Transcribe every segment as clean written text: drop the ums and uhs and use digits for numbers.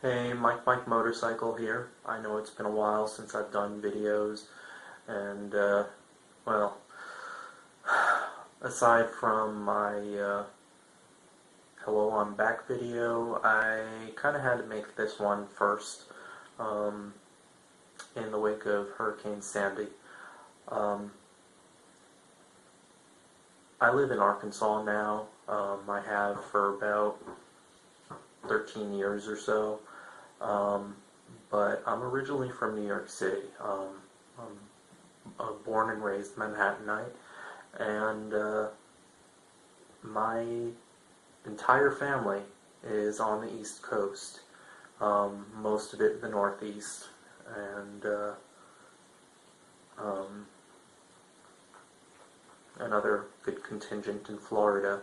Hey, Mike Motorcycle here. I know it's been a while since I've done videos, and well, aside from my Hello I'm Back video, I kind of had to make this one first um, in the wake of Hurricane Sandy. Um, I live in Arkansas now. I have for about 13 years or so. Um, but I'm originally from New York City. I'm a born and raised Manhattanite, and my entire family is on the East Coast, most of it the Northeast, and um, another good contingent in Florida.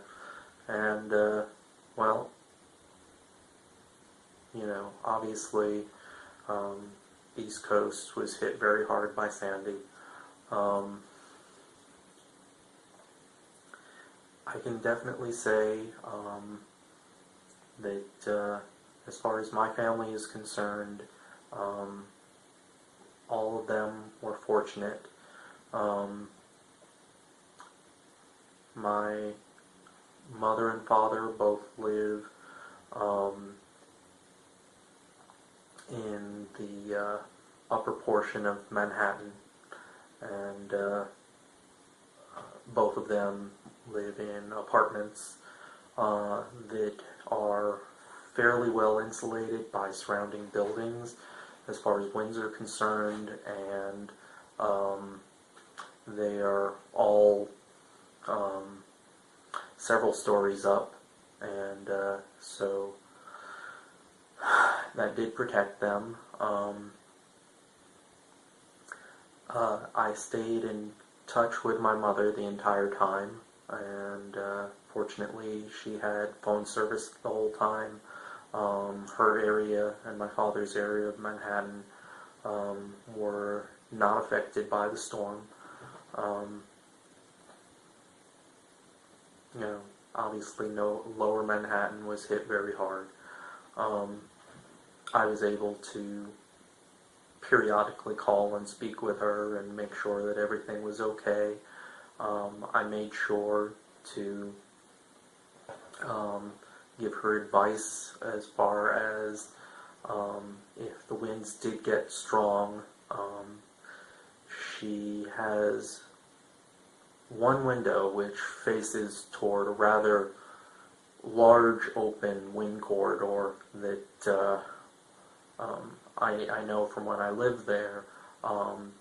And, well, obviously, um, East Coast was hit very hard by Sandy. Um, I can definitely say that as far as my family is concerned, um, all of them were fortunate. Um, my mother and father both live in the upper portion of Manhattan, and both of them live in apartments that are fairly well insulated by surrounding buildings as far as winds are concerned, and they are all several stories up, and so that did protect them. I stayed in touch with my mother the entire time, and fortunately she had phone service the whole time. Her area and my father's area of Manhattan were not affected by the storm. Um, Obviously no lower Manhattan was hit very hard. I was able to periodically call and speak with her and make sure that everything was okay. I made sure to give her advice as far as if the winds did get strong. She has one window which faces toward a rather large open wind corridor that I know from when I lived there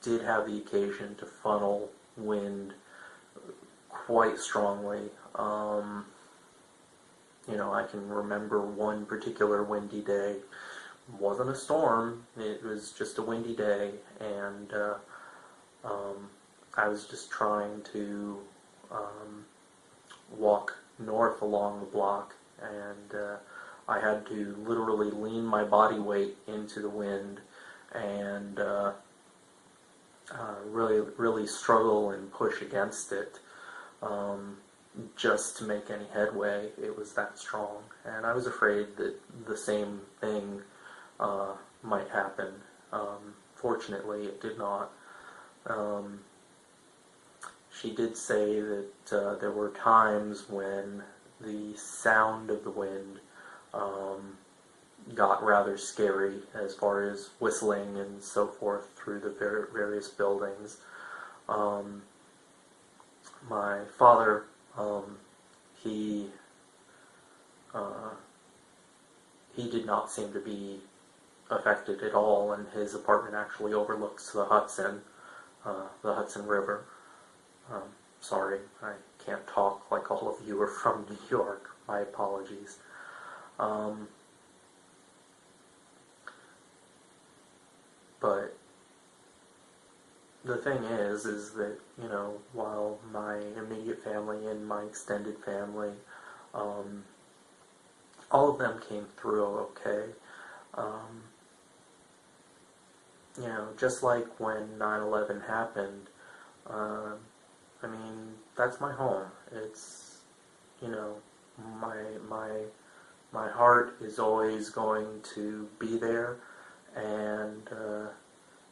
did have the occasion to funnel wind quite strongly. I can remember one particular windy day. It wasn't a storm, it was just a windy day, and I was just trying to walk north along the block, and I had to literally lean my body weight into the wind and really struggle and push against it just to make any headway. It was that strong, and I was afraid that the same thing might happen. Fortunately, it did not. She did say that there were times when the sound of the wind got rather scary as far as whistling and so forth through the various buildings. My father, he did not seem to be affected at all, and his apartment actually overlooks the Hudson River. Sorry, I can't talk like all of you are from New York. My apologies. But the thing is that, while my immediate family and my extended family, all of them came through okay. Just like when 9/11 happened, I mean, that's my home. It's, my my heart is always going to be there, and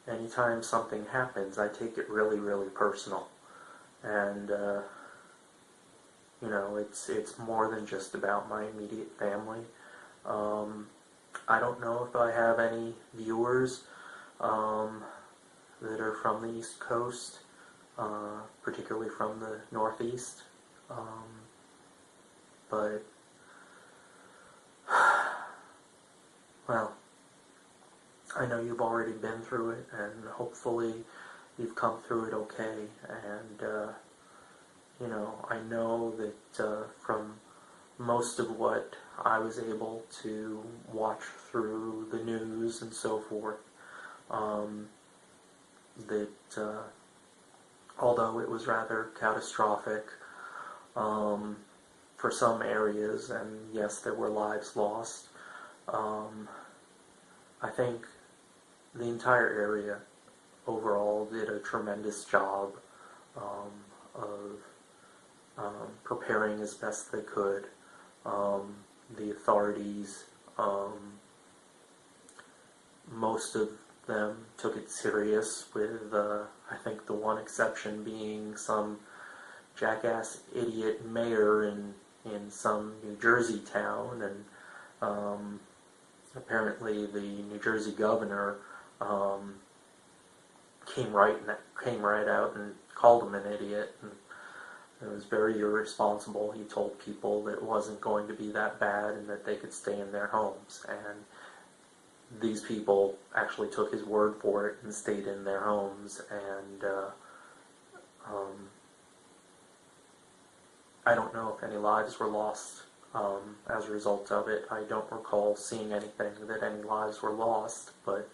anytime something happens, I take it really, really personal. And it's more than just about my immediate family. I don't know if I have any viewers that are from the East Coast, particularly from the Northeast, but well, I know you've already been through it, and hopefully you've come through it okay. And I know that from most of what I was able to watch through the news and so forth, that although it was rather catastrophic for some areas, and yes, there were lives lost, I think the entire area overall did a tremendous job of preparing as best they could. The authorities, most of them took it serious, with I think the one exception being some jackass idiot mayor in some New Jersey town, and apparently the New Jersey governor came right out and called him an idiot, and it was very irresponsible. He told people that it wasn't going to be that bad and that they could stay in their homes, and these people actually took his word for it and stayed in their homes. And I don't know if any lives were lost as a result of it. I don't recall seeing anything that any lives were lost, but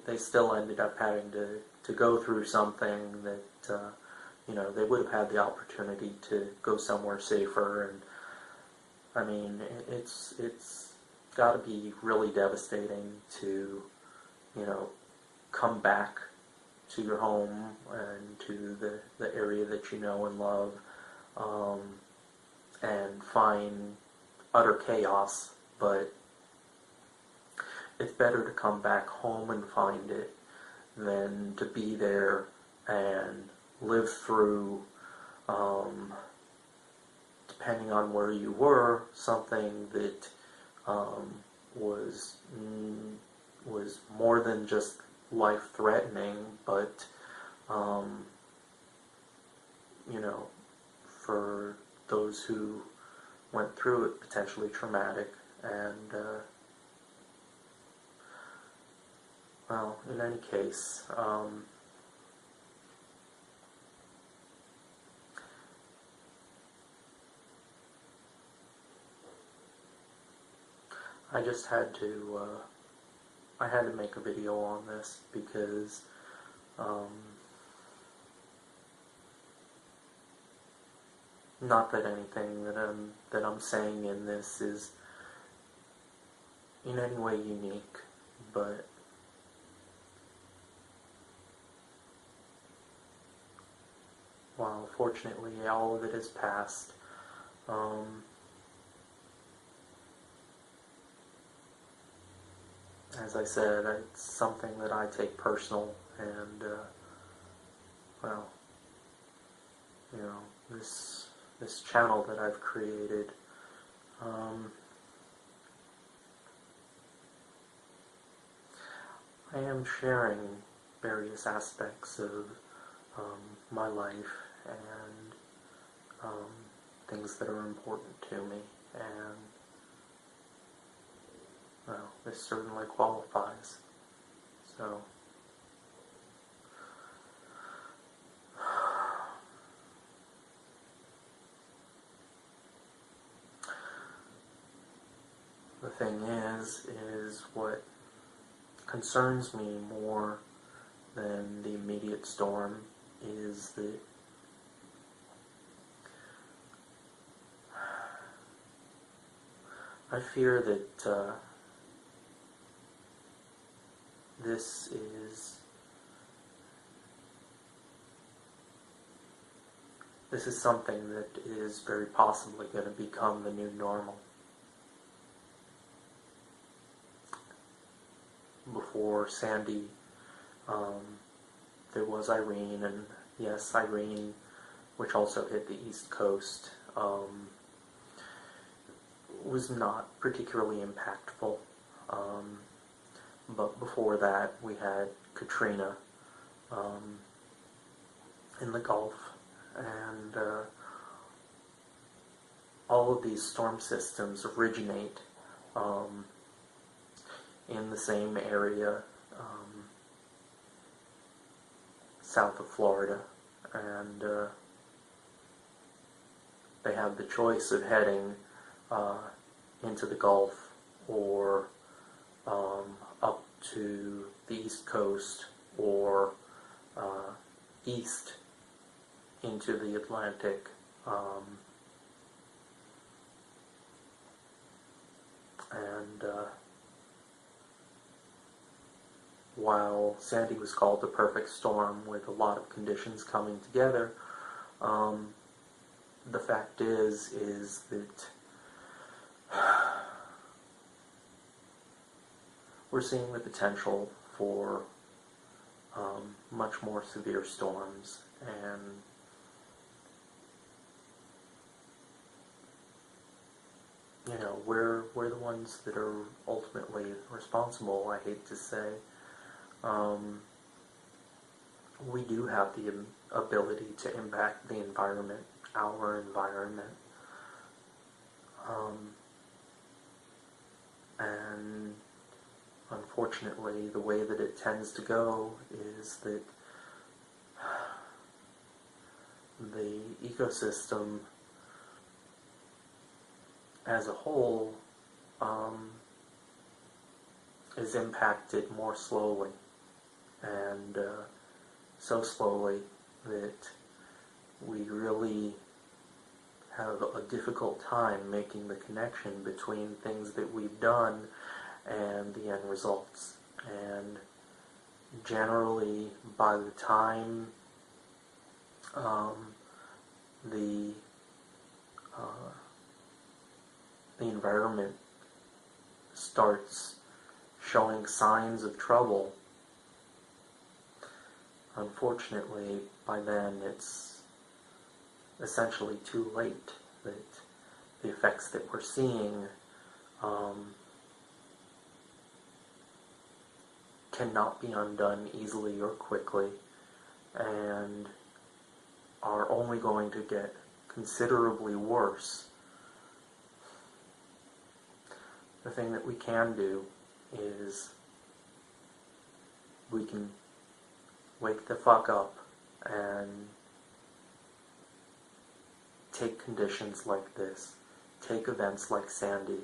they still ended up having to go through something that they would have had the opportunity to go somewhere safer. And I mean, it's got to be really devastating to come back to your home and to the area that you know and love, and find utter chaos. But it's better to come back home and find it than to be there and live through, depending on where you were, something that was more than just life-threatening, but for those who went through it, potentially traumatic. And well, in any case, I just had to make a video on this because not that anything that I'm saying in this is in any way unique, but while fortunately all of it is past, as I said, it's something that I take personal, and well, this channel that I've created, I am sharing various aspects of my life and things that are important to me, and well, this certainly qualifies. So the thing is what concerns me more than the immediate storm is that I fear that this is this is something that is very possibly going to become the new normal. Before Sandy, there was Irene, and yes, Irene, which also hit the East Coast, was not particularly impactful. But before that, we had Katrina in the Gulf, and all of these storm systems originate in the same area south of Florida, and they have the choice of heading into the Gulf or up to the East Coast or east into the Atlantic. And while Sandy was called the perfect storm with a lot of conditions coming together, the fact is that we're seeing the potential for much more severe storms, and you know, we're the ones that are ultimately responsible, I hate to say. We do have the ability to impact the environment, our environment. And unfortunately, the way that it tends to go is that the ecosystem as a whole is impacted more slowly, and so slowly that we really have a difficult time making the connection between things that we've done and the end results. And generally, by the time the environment starts showing signs of trouble, unfortunately, by then it's essentially too late. That the effects that we're seeing cannot be undone easily or quickly, and are only going to get considerably worse. The thing that we can do is we can wake the fuck up and take conditions like this, take events like Sandy,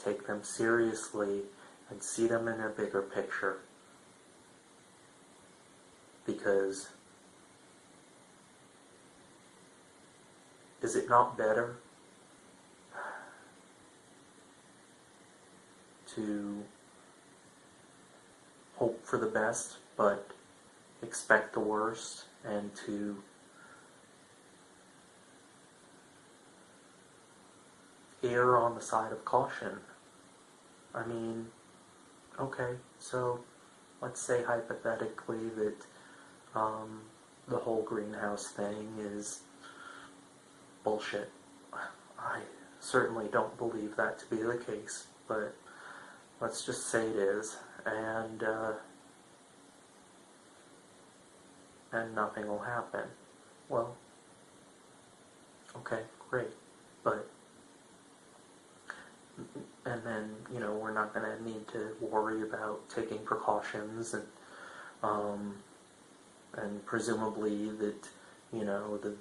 take them seriously and see them in a bigger picture. Because is it not better to hope for the best but expect the worst, and to err on the side of caution? I mean, okay, so let's say hypothetically that the whole greenhouse thing is bullshit. I certainly don't believe that to be the case, but let's just say it is, and nothing will happen. Well, okay, great, but and then, you know, we're not going to need to worry about taking precautions, and presumably that, you know, the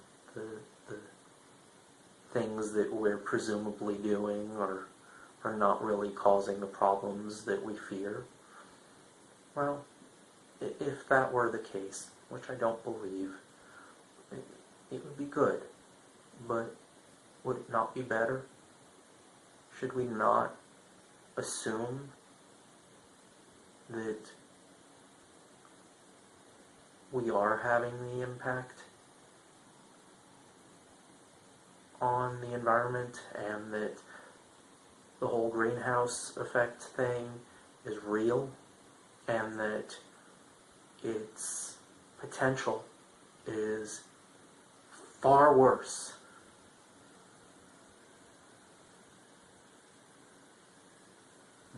things that we're presumably doing are not really causing the problems that we fear. Well, if that were the case, which I don't believe, it would be good. But would it not be better? Should we not assume that we are having the impact on the environment, and that the whole greenhouse effect thing is real, and that its potential is far worse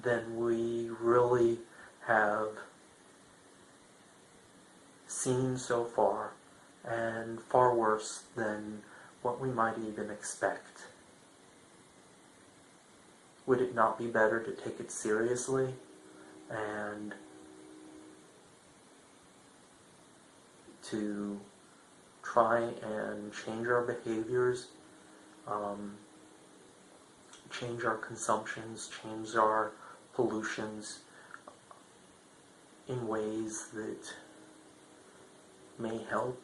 than we really have seen so far, and far worse than what we might even expect. Would it not be better to take it seriously and to try and change our behaviors, change our consumptions, change our pollutions in ways that may help,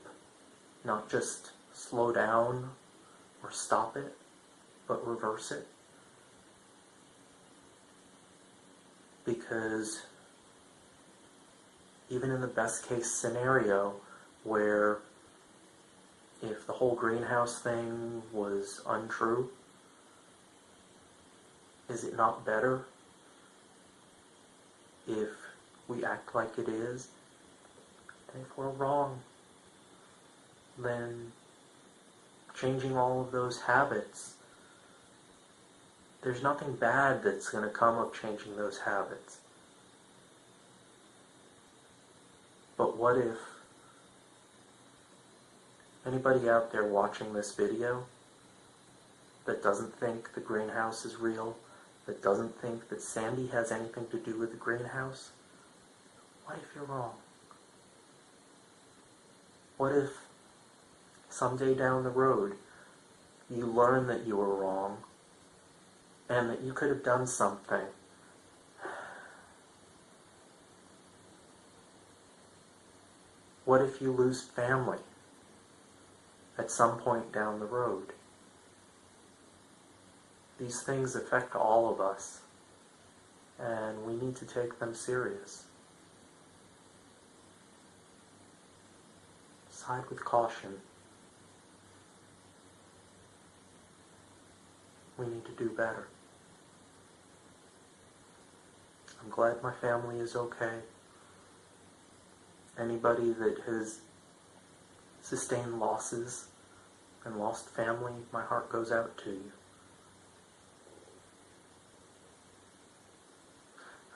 not just slow down or stop it, but reverse it? Because even in the best case scenario, where if the whole greenhouse thing was untrue, is it not better if we act like it is? And if we're wrong, then changing all of those habits, there's nothing bad that's going to come of changing those habits. But what if anybody out there watching this video that doesn't think the greenhouse is real, that doesn't think that Sandy has anything to do with the greenhouse, what if you're wrong? What if someday down the road you learn that you were wrong and that you could have done something? What if you lose family at some point down the road? These things affect all of us, and we need to take them serious. Side with caution. We need to do better. I'm glad my family is okay. Anybody that has sustained losses and lost family, my heart goes out to you.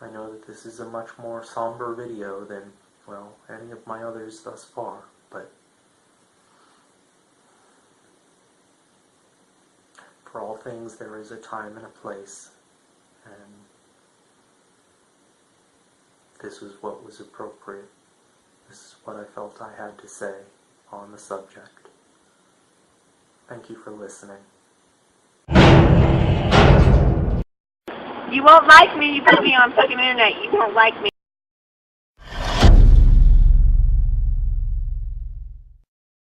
I know that this is a much more somber video than, well, any of my others thus far, but for all things there is a time and a place, and this was what was appropriate. This is what I felt I had to say on the subject. Thank you for listening. You won't like me. You put me on fucking internet. You won't like me.